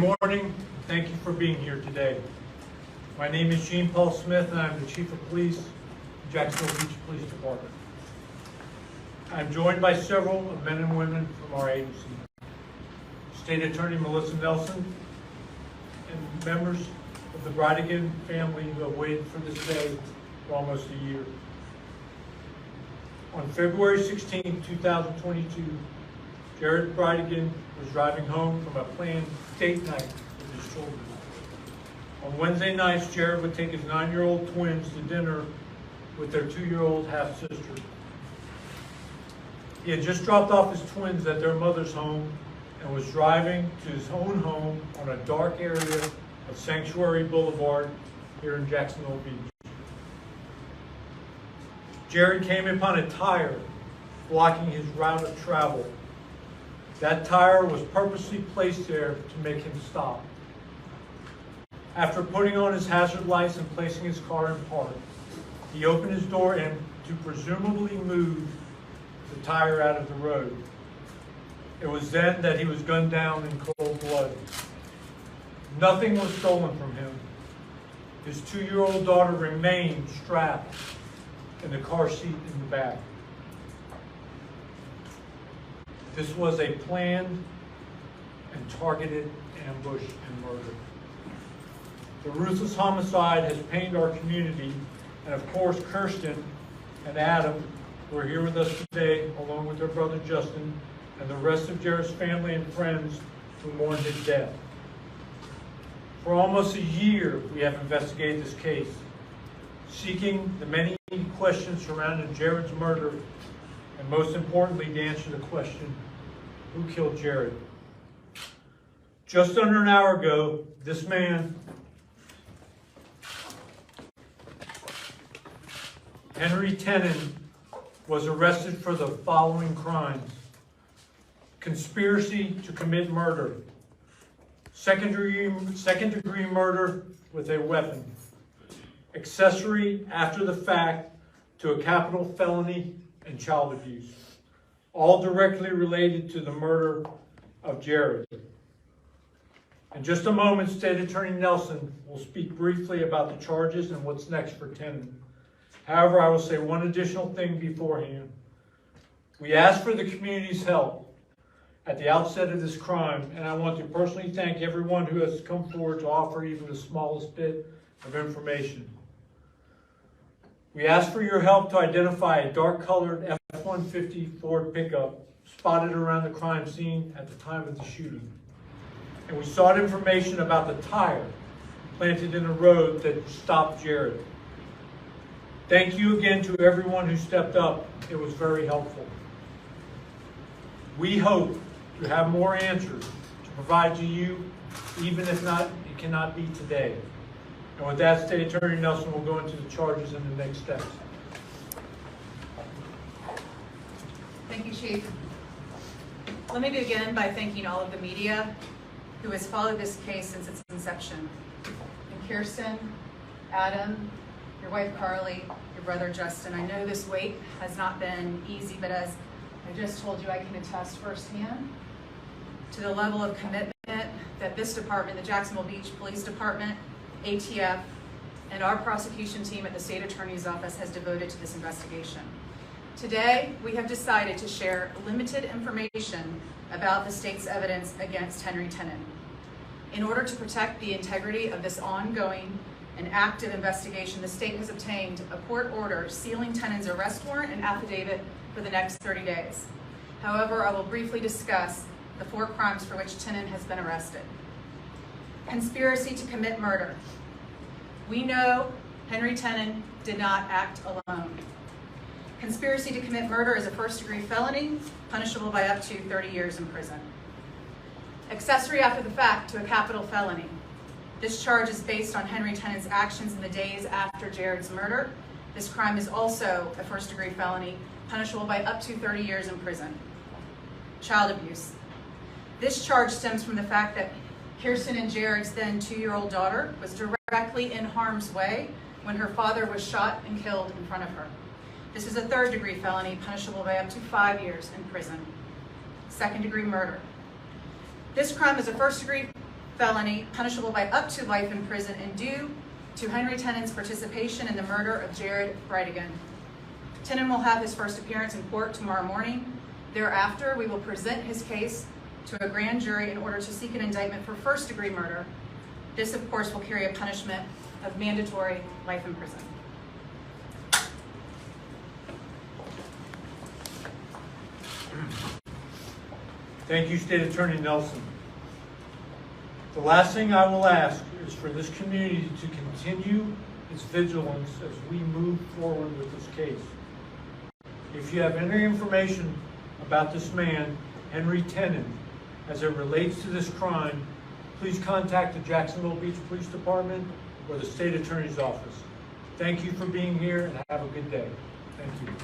morning. Thank you for being here today. My name is Gene Paul Smith, and I'm the Chief of Police, Jacksonville Beach Police Department. I'm joined by several of men and women from our agency. State Attorney Melissa Nelson and members of the Bridegan family who have waited for this day for almost a year. On February 16, 2022, Jared Bridegan was driving home from a planned date night with his children. On Wednesday nights, Jared would take his 9-year-old twins to dinner with their 2-year-old half-sister. He had just dropped off his twins at their mother's home and was driving to his own home on a dark area of Sanctuary Boulevard here in Jacksonville Beach. Jared came upon a tire blocking his route of travel. That tire was purposely placed there to make him stop. After putting on his hazard lights and placing his car in park, he opened his door and to presumably move the tire out of the road. It was then that he was gunned down in cold blood. Nothing was stolen from him. His 2-year-old daughter remained strapped in the car seat in the back. This was a planned and targeted ambush and murder. The ruthless homicide has pained our community, and of course Kirsten and Adam, who are here with us today, along with their brother Justin, and the rest of Jared's family and friends who mourned his death. For almost a year, we have investigated this case, seeking the many questions surrounding Jared's murder, and most importantly, to answer the question, who killed Jared? Just under an hour ago, this man, Henry Tenen, was arrested for the following crimes: conspiracy to commit murder, second degree murder with a weapon, accessory after the fact to a capital felony, and child abuse, all directly related to the murder of Jared. In just a moment, State Attorney Nelson will speak briefly about the charges and what's next for Tenen. However, I will say one additional thing beforehand. We ask for the community's help at the outset of this crime, and I want to personally thank everyone who has come forward to offer even the smallest bit of information. We ask for your help to identify a dark-colored F-150 Ford pickup spotted around the crime scene at the time of the shooting. And we sought information about the tire planted in the road that stopped Jared. Thank you again to everyone who stepped up. It was very helpful. We hope to have more answers to provide to you, even if not, it cannot be today. And with that, State Attorney Nelson will go into the charges and the next steps. Thank you, Chief. Let me begin by thanking all of the media who has followed this case since its inception. And Kirsten, Adam, your wife Carly, your brother Justin. I know this wait has not been easy, but as I just told you, I can attest firsthand to the level of commitment that this department, the Jacksonville Beach Police Department, ATF, and our prosecution team at the State Attorney's Office has devoted to this investigation. Today, we have decided to share limited information about the state's evidence against Henry Tenen. In order to protect the integrity of this ongoing and active investigation, the state has obtained a court order sealing Tenen's arrest warrant and affidavit for the next 30 days. However, I will briefly discuss the 4 crimes for which Tenen has been arrested. Conspiracy to commit murder. We know Henry Tenen did not act alone. Conspiracy to commit murder is a first-degree felony, punishable by up to 30 years in prison. Accessory after the fact to a capital felony. This charge is based on Henry Tenen's actions in the days after Jared's murder. This crime is also a first-degree felony, punishable by up to 30 years in prison. Child abuse. This charge stems from the fact that Kirsten and Jared's then 2-year-old daughter was directly in harm's way when her father was shot and killed in front of her. This is a 3rd-degree felony, punishable by up to 5 years in prison. 2nd-degree murder. This crime is a 1st-degree felony punishable by up to life in prison and due to Henry Tennant's participation in the murder of Jared Bridegan. Tennant will have his first appearance in court tomorrow morning. Thereafter, we will present his case to a grand jury in order to seek an indictment for first-degree murder. This, of course, will carry a punishment of mandatory life in prison. Thank you, State Attorney Nelson. The last thing I will ask is for this community to continue its vigilance as we move forward with this case. If you have any information about this man, Henry Tennant, as it relates to this crime, please contact the Jacksonville Beach Police Department or the State Attorney's Office. Thank you for being here and have a good day. Thank you.